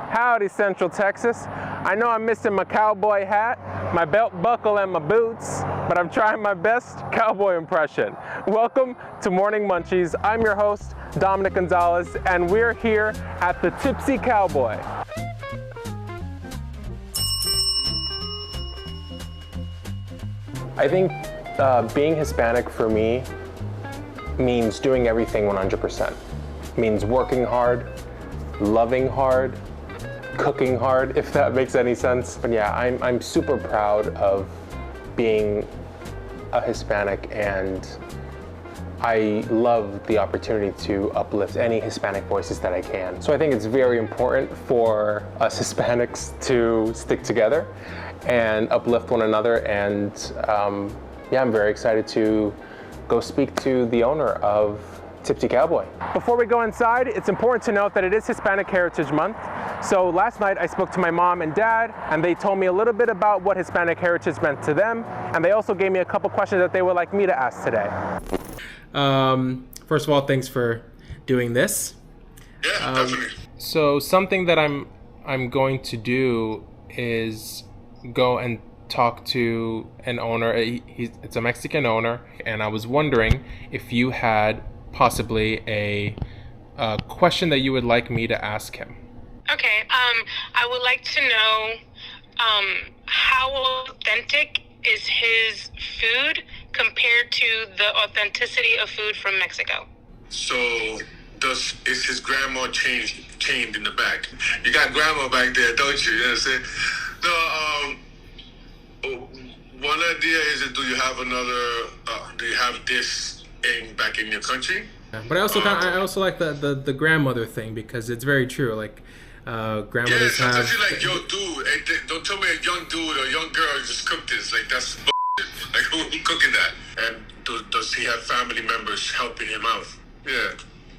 Howdy, Central Texas. I know I'm missing my cowboy hat, my belt buckle, and my boots, but I'm trying my best cowboy impression. Welcome to Morning Munchies. I'm your host, Dominic Gonzalez, and we're here at the Tipsy Cowboy. I think being Hispanic for me means doing everything 100%. Means working hard, loving hard, cooking hard, if that makes any sense. But yeah, I'm super proud of being a Hispanic, and I love the opportunity to uplift any Hispanic voices that I can. So I think it's very important for us Hispanics to stick together and uplift one another. And yeah, I'm very excited to go speak to the owner of Tipsy Cowboy. Before we go inside, it's important to note that it is Hispanic Heritage Month. So last night I spoke to my mom and dad, and they told me a little bit about what Hispanic heritage meant to them, and they also gave me a couple questions that they would like me to ask today. First of all, thanks for doing this. Yeah, definitely. So something that I'm going to do is go and talk to an owner. It's a Mexican owner, and I was wondering if you had possibly a question that you would like me to ask him. Okay, I would like to know how authentic is his food compared to the authenticity of food from Mexico? So, is his grandma chained in the back? You got grandma back there, don't you? You know what I'm saying? No, one idea is, do you have this back in your country? Yeah, but I also like the grandmother thing, because it's very true. Like grandmothers have. Yeah, sometimes you're like, yo, dude, don't tell me a young dude or a young girl just cooked this. Like, that's bullshit. Like, who cooking that? And does he have family members helping him out? Yeah.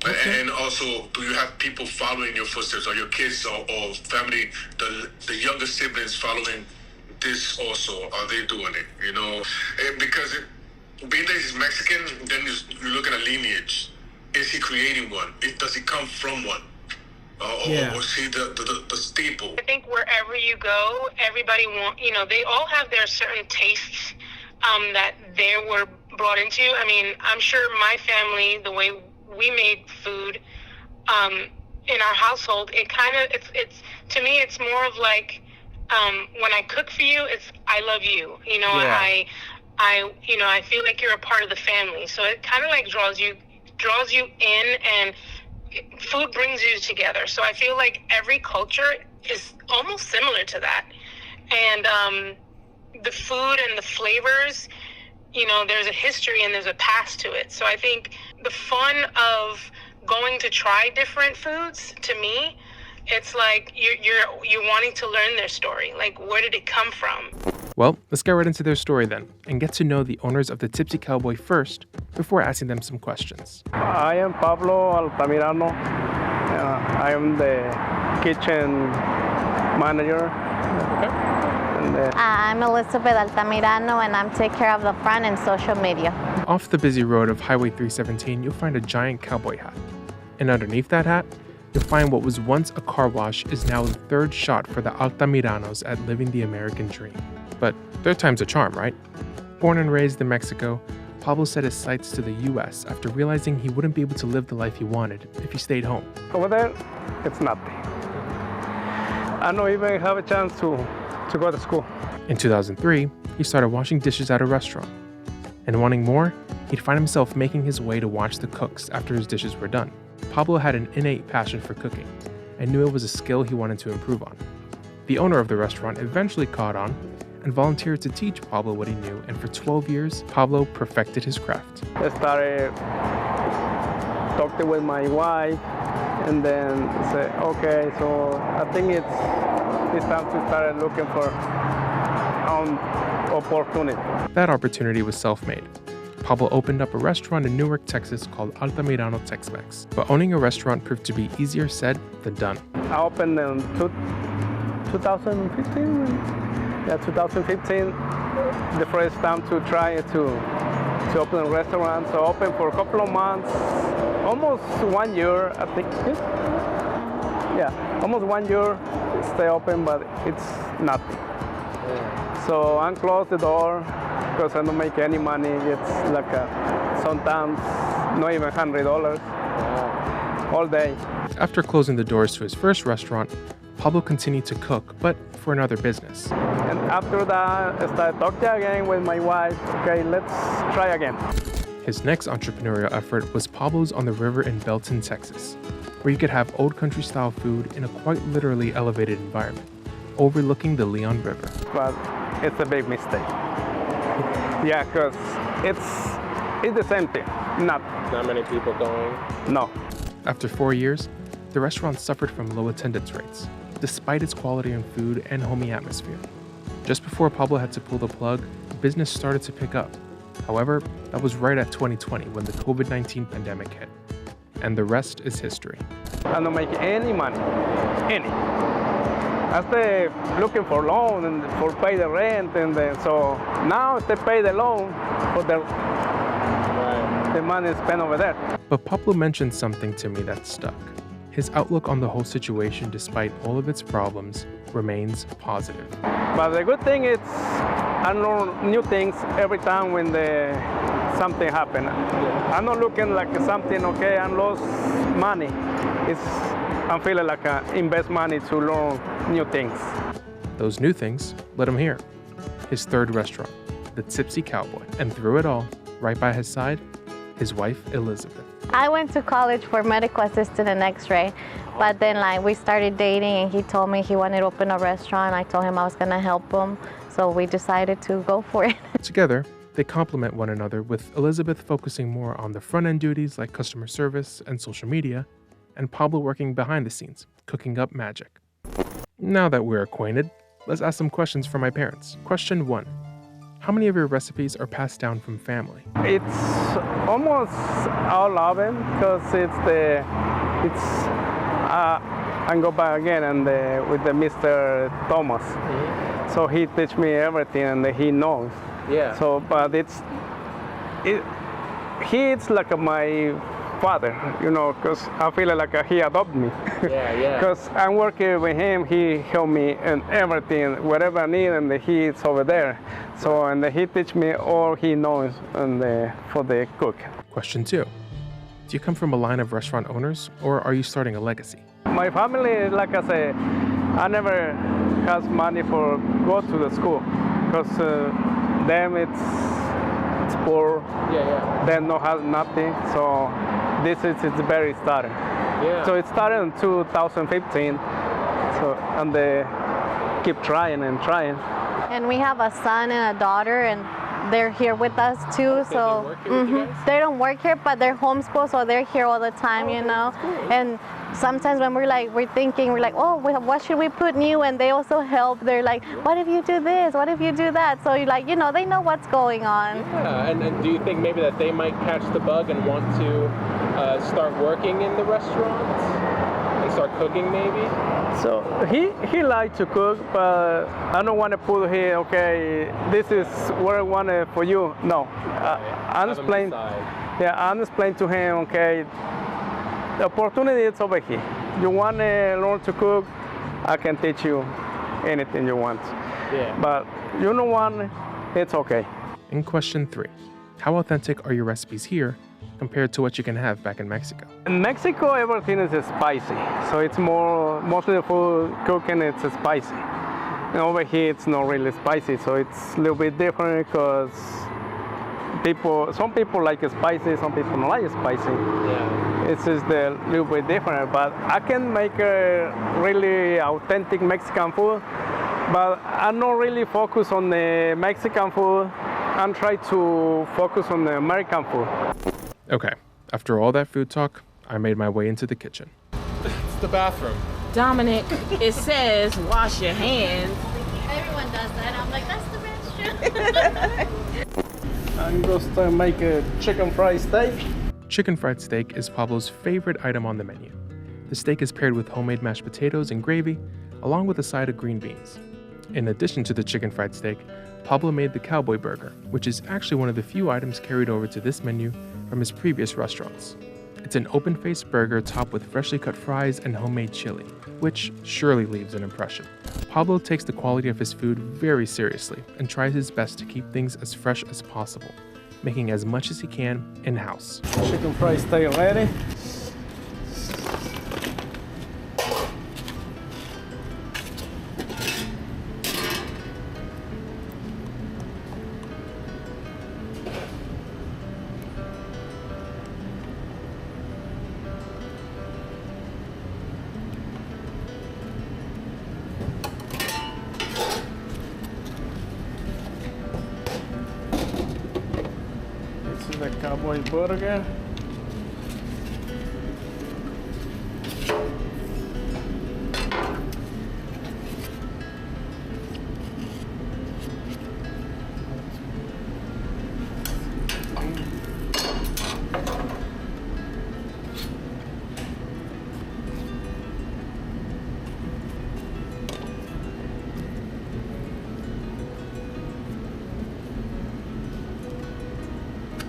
Okay. And also, do you have people following your footsteps, or your kids or family, the younger siblings following this also? Are they doing it? You know, and because being that he's Mexican, then you look at a lineage. Is he creating one? Does he come from one? Or is he the staple? I think wherever you go, everybody they all have their certain tastes that they were brought into. I mean, I'm sure my family, the way we made food in our household, it's to me, it's more of like, when I cook for you, it's I love you. You know, yeah. I feel like you're a part of the family. So it kind of like draws you in, and food brings you together. So I feel like every culture is almost similar to that. And the food and the flavors, there's a history and there's a past to it. So I think the fun of going to try different foods, to me, it's like you're wanting to learn their story. Like, where did it come from? Well, let's get right into their story then, and get to know the owners of the Tipsy Cowboy first, before asking them some questions. I am Pablo Altamirano. I am the kitchen manager. Okay. I'm Elizabeth Altamirano, and I'm take care of the front and social media. Off the busy road of Highway 317, you'll find a giant cowboy hat. And underneath that hat, you'll find what was once a car wash is now the third shot for the Altamiranos at living the American dream. But third time's a charm, right? Born and raised in Mexico, Pablo set his sights to the U.S. after realizing he wouldn't be able to live the life he wanted if he stayed home. Over there, it's nothing. I don't even have a chance to go to school. In 2003, he started washing dishes at a restaurant. And wanting more, he'd find himself making his way to watch the cooks after his dishes were done. Pablo had an innate passion for cooking and knew it was a skill he wanted to improve on. The owner of the restaurant eventually caught on and volunteered to teach Pablo what he knew, and for 12 years, Pablo perfected his craft. I started talking with my wife, and then said, okay, so I think it's time to start looking for opportunity. That opportunity was self-made. Pablo opened up a restaurant in Newark, Texas called Altamirano Tex-Mex. But owning a restaurant proved to be easier said than done. I opened in 2015. Yeah, 2015, the first time to try to open a restaurant. So open for a couple of months, almost 1 year, I think. Yeah. almost 1 year stay open, but it's nothing. So I close the door because I don't make any money. It's like sometimes not even $100 all day. After closing the doors to his first restaurant, Pablo continued to cook, but for another business. And after that, I started talking again with my wife. Okay, let's try again. His next entrepreneurial effort was Pablo's on the river in Belton, Texas, where you could have old country-style food in a quite literally elevated environment, overlooking the Leon River. But it's a big mistake. Yeah, because it's the same thing. Not many people going. No. After 4 years, the restaurant suffered from low attendance rates, despite its quality in food and homey atmosphere. Just before Pablo had to pull the plug, business started to pick up. However, that was right at 2020 when the COVID-19 pandemic hit. And the rest is history. I don't make any money, any. I stay looking for loan and for pay the rent, and so now they pay the loan for the money spent over there. But Pablo mentioned something to me that stuck. His outlook on the whole situation, despite all of its problems, remains positive. But the good thing is I learn new things every time when something happens. I'm not looking like something, okay, I lost money. I'm feeling like I invest money to learn new things. Those new things let him hear. His third restaurant, the Tipsy Cowboy. And through it all, right by his side, his wife, Elizabeth. I went to college for medical assistant and x-ray, but then we started dating and he told me he wanted to open a restaurant. I told him I was gonna help him, so we decided to go for it. Together, they complement one another, with Elizabeth focusing more on the front-end duties like customer service and social media, and Pablo working behind the scenes, cooking up magic. Now that we're acquainted, let's ask some questions from my parents. Question 1. How many of your recipes are passed down from family? It's almost all of them because I go back again and with the Mr. Thomas. Mm-hmm. So he teach me everything and he knows. Yeah. So, but he's like my father, because I feel like he adopted me. Yeah. Because I'm working with him, he help me in everything, whatever I need, and he's over there. So, and he teach me all he knows for the cook. Question 2. Do you come from a line of restaurant owners, or are you starting a legacy? My family, like I say, I never has money for go to the school, because them it's poor. They don't have nothing. So this is its very starting. So it started in 2015. So and they keep trying and trying. And we have a son and a daughter, and they're here with us too. So they work here with you guys? They don't work here, but they're homeschooled, so they're here all the time, Cool. And sometimes when we're thinking, oh, what should we put new? And they also help. They're like, what if you do this? What if you do that? So they know what's going on. Yeah, and do you think maybe that they might catch the bug and want to start working in the restaurant and start cooking maybe? So he likes to cook, but I don't want to put here, okay, this is what I wanted for you. No, I explain to him, okay, the opportunity is over here. You want to learn to cook, I can teach you anything you want. Yeah. But you don't want, it's okay. In question 3, how authentic are your recipes here compared to what you can have back in Mexico? In Mexico, everything is spicy. So it's mostly the food cooking, it's spicy. And over here, it's not really spicy. So it's a little bit different because some people like it spicy, some people don't like it spicy. Yeah. It's just a little bit different. But I can make a really authentic Mexican food, but I'm not really focused on the Mexican food. I'm trying to focus on the American food. Okay, after all that food talk, I made my way into the kitchen. It's the bathroom. Dominic, it says wash your hands. Everyone does that. I'm like, that's the restroom. I'm going to make a chicken fried steak. Chicken fried steak is Pablo's favorite item on the menu. The steak is paired with homemade mashed potatoes and gravy, along with a side of green beans. In addition to the chicken fried steak, Pablo made the cowboy burger, which is actually one of the few items carried over to this menu from his previous restaurants. It's an open-faced burger topped with freshly cut fries and homemade chili, which surely leaves an impression. Pablo takes the quality of his food very seriously and tries his best to keep things as fresh as possible, making as much as he can in-house. Chicken fries stay ready. This is the Cowboy burger.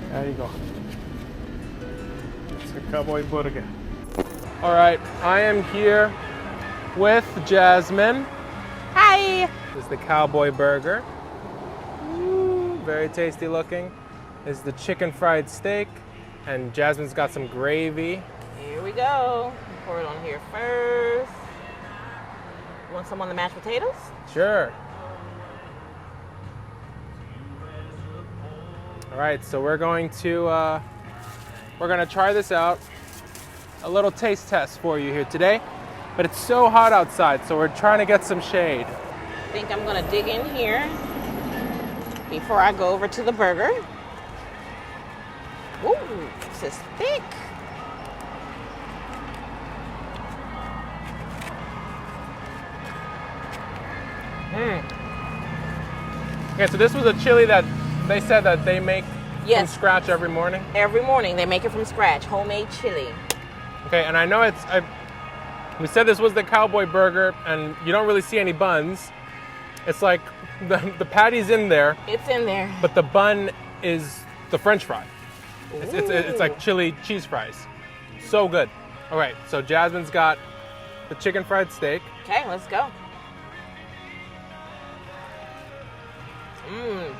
There you go. It's a Cowboy burger. All right, I am here with Jasmine. Hi. This is the Cowboy burger. Ooh, very tasty looking. This is the chicken fried steak, and Jasmine's got some gravy. Here we go. Pour it on here first. Want some on the mashed potatoes? Sure. All right, so we're going to try this out. A little taste test for you here today, but it's so hot outside, so we're trying to get some shade. I think I'm gonna dig in here before I go over to the burger. Ooh, this is thick. Okay, so this was a chili that they said that they make from Yes. scratch every morning. Every morning they make it from scratch, homemade chili. Okay, and I know we said this was the Cowboy burger, and you don't really see any buns. It's like the patty's in there, It's in there. but the bun is the French fry. It's like chili cheese fries. So good. All right, so Jasmine's got the chicken fried steak. Okay, let's go. Mmm.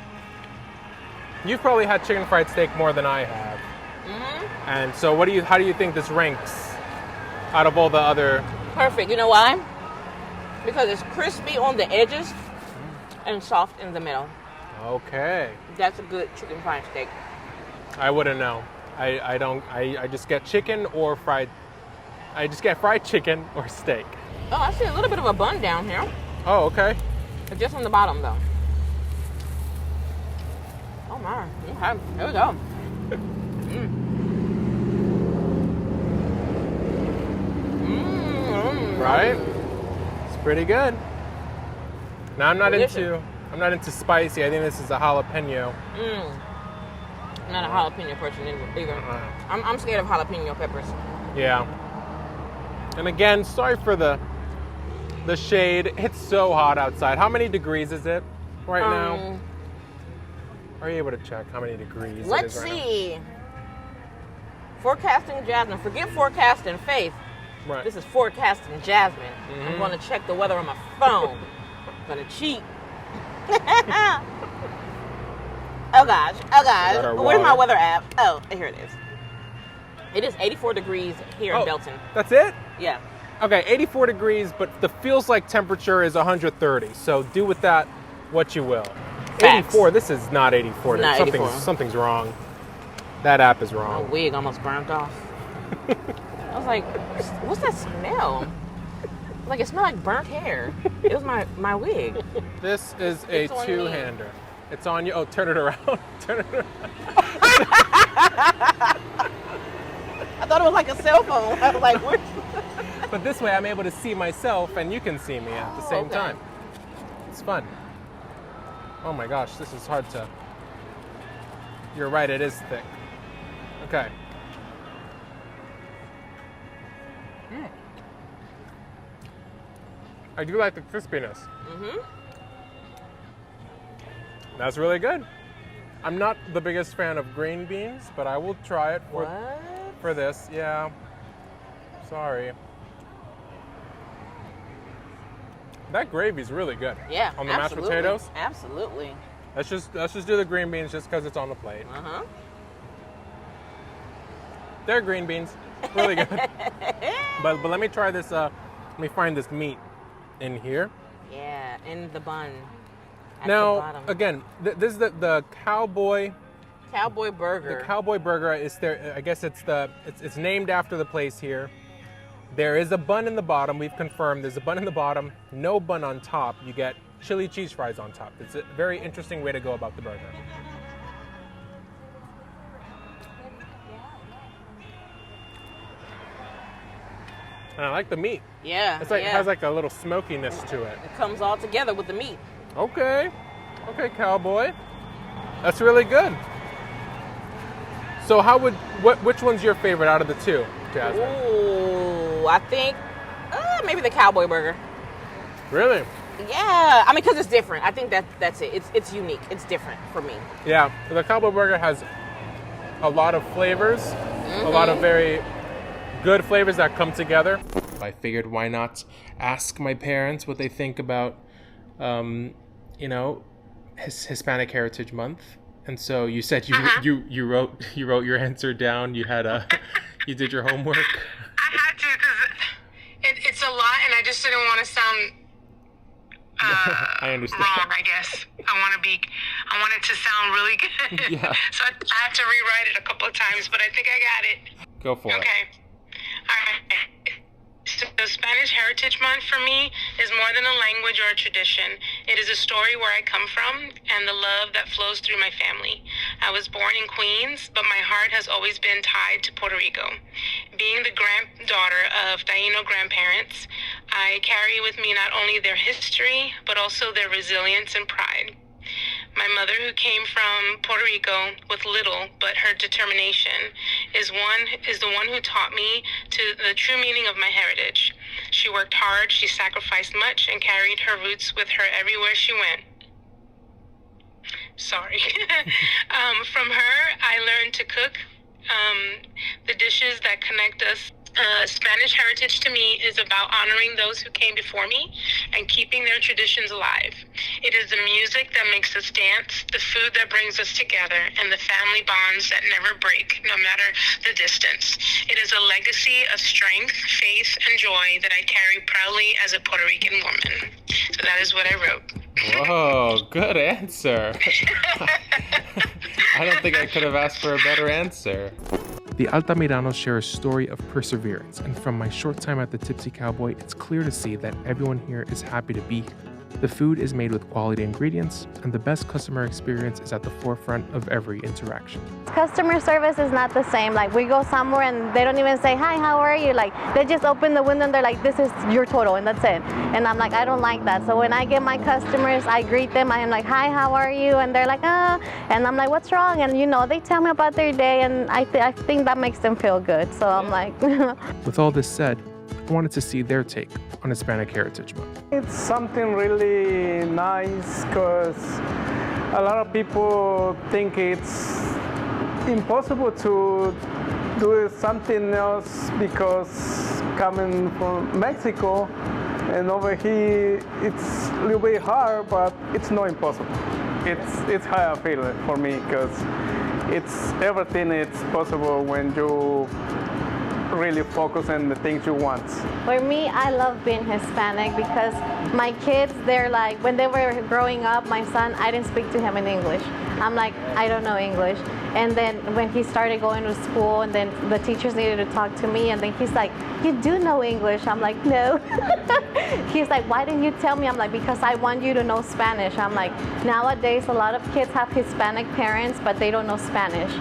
You've probably had chicken fried steak more than I have. Mm-hmm. And so how do you think this ranks out of all the other? Perfect. You know why? Because it's crispy on the edges and soft in the middle. Okay. That's a good chicken fried steak. I wouldn't know. I just get chicken or fried. I just get fried chicken or steak. Oh, I see a little bit of a bun down here. Oh, okay. But just on the bottom, though. Oh, my. Okay, here we go. Right? It's pretty good. Now I'm not Delicious. into spicy. I think this is a jalapeno. I'm not a jalapeno person either. I'm scared of jalapeno peppers. Yeah. And again, sorry for the shade. It's so hot outside. How many degrees is it right now? Are you able to check how many degrees Let's it is right see. Forecasting Jasmine. Forget forecasting Faith. now? Right. This is forecasting Jasmine. I'm going to check the weather on my phone. I'm going to cheat. Oh gosh. Better Where's my water. weather app? Oh, here it is. It is 84 degrees here in Belton. That's it? Yeah. Okay, 84 degrees, but the feels like temperature is 130. So do with that what you will. Facts. 84. This is not 84. It's not 84. Something's wrong. That app is My wrong. wig almost burnt off. I was like, what's that smell? Like, it smelled like burnt hair. It was my wig. This is a It's on me. two-hander. It's on you. Oh, turn it around. Turn it around. I thought it was like a cell phone. I was like, where's... But this way I'm able to see myself and you can see me at the same okay. time. It's fun. Oh my gosh, this is hard to... You're right, it is thick. Okay. I do like the crispiness. That's really good. I'm not the biggest fan of green beans, but I will try it for... What? for this. Yeah. Sorry. That gravy's really good. Yeah. On the mashed potatoes. Absolutely. Let's just do the green beans just because it's on the plate. Uh-huh. They're green beans. Really good. but let me try this. Let me find this meat in here. Yeah, in the bun. Now, again, this is the cowboy. Cowboy burger. The cowboy burger is there. I guess it's named after the place here. There is a bun in the bottom. We've confirmed there's a bun in the bottom. No bun on top. You get chili cheese fries on top. It's a very interesting way to go about the burger. And I like the meat. Yeah. It's like it has like a little smokiness to it. It comes all together with the meat. Okay, cowboy. That's really good. So which one's your favorite out of the two, Jasmine? Ooh, I think maybe the cowboy burger. Really? Yeah, I mean, because it's different. I think that's it. It's unique. It's different for me. Yeah, the cowboy burger has a lot of flavors, a lot of very good flavors that come together. I figured why not ask my parents what they think about, Hispanic Heritage Month. And so you said you wrote your answer down. You had you did your homework. I had to because it's a lot, and I just didn't want to sound I understand. wrong. I guess I want it to sound really good. Yeah. So I had to rewrite it a couple of times, but I think I got it. Go for it. Okay. All right. So Spanish Heritage Month for me is more than a language or a tradition. It is a story where I come from and the love that flows through my family. I was born in Queens, but my heart has always been tied to Puerto Rico. Being the granddaughter of Taino grandparents, I carry with me not only their history, but also their resilience and pride. My mother, who came from Puerto Rico with little but her determination, is the one who taught me to the true meaning of my heritage. She worked hard, she sacrificed much, and carried her roots with her everywhere she went. Sorry. From her, I learned to cook the dishes that connect us. Spanish heritage to me is about honoring those who came before me and keeping their traditions alive. It is the music that makes us dance, the food that brings us together, and the family bonds that never break, no matter the distance. It is a legacy of strength, faith, and joy that I carry proudly as a Puerto Rican woman. So that is what I wrote. Whoa, good answer. I don't think I could have asked for a better answer. The Altamiranos share a story of perseverance, and from my short time at the Tipsy Cowboy, it's clear to see that everyone here is happy to be here. The food is made with quality ingredients, and the best customer experience is at the forefront of every interaction. Customer service is not the same. Like, we go somewhere and they don't even say, hi, how are you? Like, they just open the window and they're like, this is your total, and that's it. And I'm like, I don't like that. So when I get my customers, I greet them. I am like, hi, how are you? And they're like, and I'm like, what's wrong? And they tell me about their day, and I think that makes them feel good. So I'm like. With all this said, I wanted to see their take on Hispanic Heritage Month. It's something really nice because a lot of people think it's impossible to do something else because coming from Mexico and over here it's a little bit hard, but it's not impossible. It's how I feel it for me because it's everything it's possible when you really focus on the things you want. For me, I love being Hispanic because my kids, they're like, when they were growing up, my son, I didn't speak to him in English. I'm like, I don't know English. And then when he started going to school and then the teachers needed to talk to me, and then he's like, you do know English? I'm like, no. He's like, why didn't you tell me? I'm like, because I want you to know Spanish. I'm like, nowadays a lot of kids have Hispanic parents, but they don't know Spanish.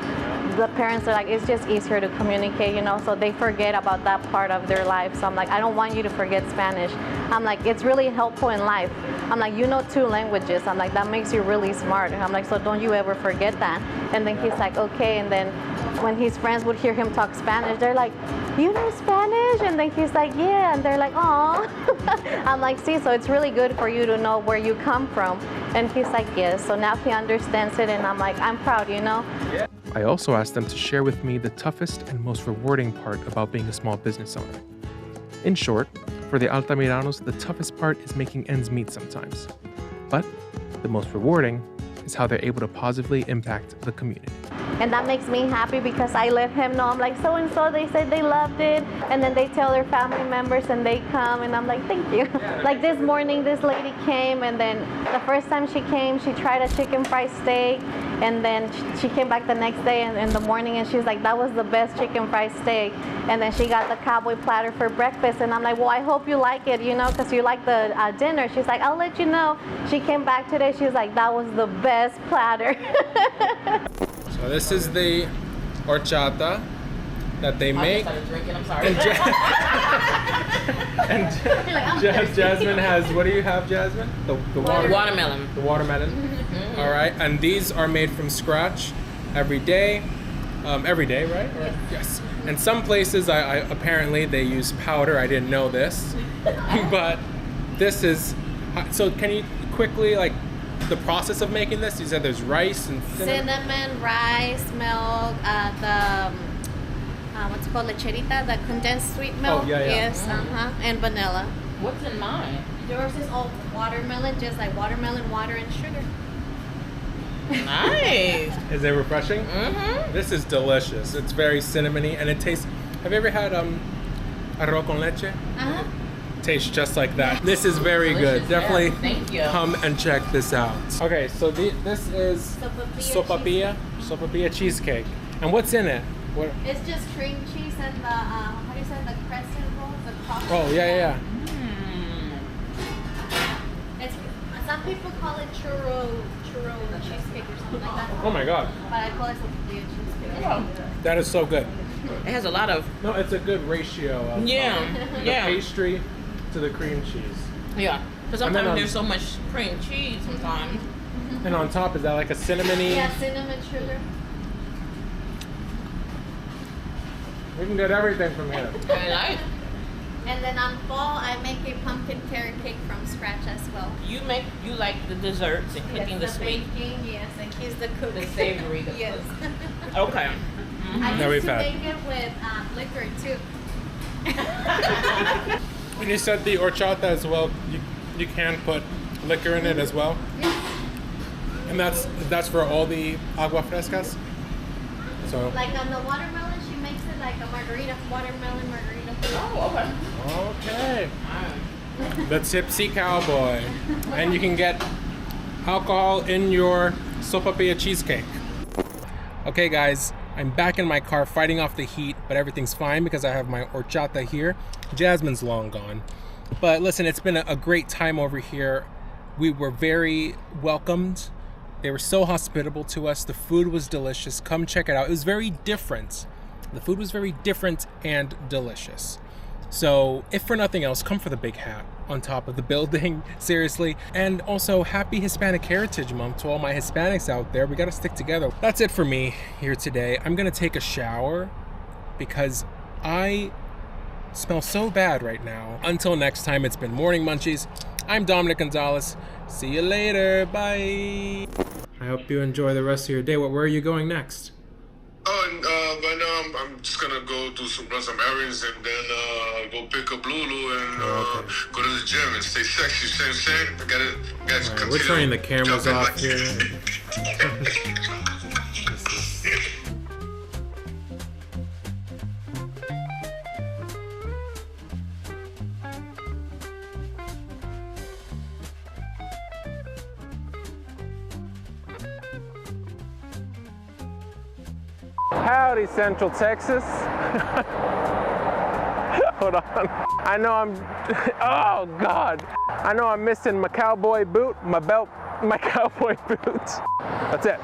The parents are like, it's just easier to communicate, so they forget about that part of their life. So I'm like, I don't want you to forget Spanish. I'm like, it's really helpful in life. I'm like, you know 2 languages. I'm like, that makes you really smart. And I'm like, so don't you ever forget that. And then he's like, okay. And then when his friends would hear him talk Spanish, they're like, you know Spanish? And then he's like, yeah. And they're like, aw. I'm like, see, so it's really good for you to know where you come from. And he's like, yes. So now he understands it. And I'm like, I'm proud, Yeah. I also asked them to share with me the toughest and most rewarding part about being a small business owner. In short, for the Altamiranos, the toughest part is making ends meet sometimes. But the most rewarding is how they're able to positively impact the community. And that makes me happy because I let him know, I'm like, so-and-so, they said they loved it. And then they tell their family members and they come and I'm like, thank you. Like this morning, this lady came and then the first time she came, she tried a chicken fried steak. And then she came back the next day in the morning and she's like, that was the best chicken fried steak. And then she got the cowboy platter for breakfast. And I'm like, well, I hope you like it, you know, because you like the dinner. She's like, I'll let you know. She came back today. She was like, that was the best platter. So this is the horchata that they make. I just started drinking, I'm sorry. And Jasmine has, what do you have, Jasmine? The Watermelon. The watermelon. Mm-hmm. All right, and these are made from scratch every day. Every day, right? Yes. And some places, I apparently they use powder. I didn't know this, but this is. So can you quickly the process of making this? You said there's rice and Cinnamon, rice, milk, what's it called, lecherita, the condensed sweet milk. Oh, yeah. Yes, and vanilla. What's in mine? Yours is all watermelon, just like watermelon, water, and sugar. Nice. Is it refreshing? Mm-hmm. This is delicious. It's very cinnamony and it tastes. Have you ever had arroz con leche? Uh-huh. Tastes just like that. This is very Delicious, good. Definitely yeah. Thank you. come and check this out. Okay, so this is sopapilla cheesecake. And what's in it? What? It's just cream cheese and the, how do you say, the crescent rolls, the cross. Oh, yeah. It's, some people call it churro cheesecake or something like that. Oh my God. But I call it sopapilla cheesecake. That is so good. It has a lot of. No, it's a good ratio of the pastry to the cream cheese. Yeah. Because And then sometimes there's so much cream cheese sometimes. And on top, is that like a cinnamony? Yeah, cinnamon sugar. We can get everything from here. Very nice. And then on fall, I make a pumpkin carrot cake from scratch as well. You like the desserts and cooking the sweet. Baking, yes, and he's the cook. The savory. Yes. Okay. I Now used we've to had. make it with liquor too. When you said the horchata as well, you can put liquor in it as well. And that's for all the agua frescas. So. Like on the watermelon, she makes it like a watermelon margarita. Oh, okay. Okay. The Tipsy Cowboy. And you can get alcohol in your sopapilla cheesecake. Okay guys, I'm back in my car fighting off the heat, but everything's fine because I have my horchata here. Jasmine's long gone. But listen, it's been a great time over here. We were very welcomed. They were so hospitable to us. The food was delicious. Come check it out. It was very different. The food was very different and delicious. So if for nothing else, come for the big hat on top of the building, seriously. And also happy Hispanic Heritage Month to all my Hispanics out there. We gotta stick together. That's it for me here today. I'm gonna take a shower because I smell so bad right now. Until next time, it's been Morning Munchies. I'm Dominic Gonzalez. See you later. Bye. I hope you enjoy the rest of your day. Where are you going next? Oh, and right now I'm just gonna go run some errands and then go pick up Lulu and go to the gym and stay sexy. Same. I gotta continue. We're turning the cameras jumping off here. Howdy, Central Texas. Hold on. I know oh God. I know I'm missing my cowboy boot, my belt, my cowboy boots. That's it.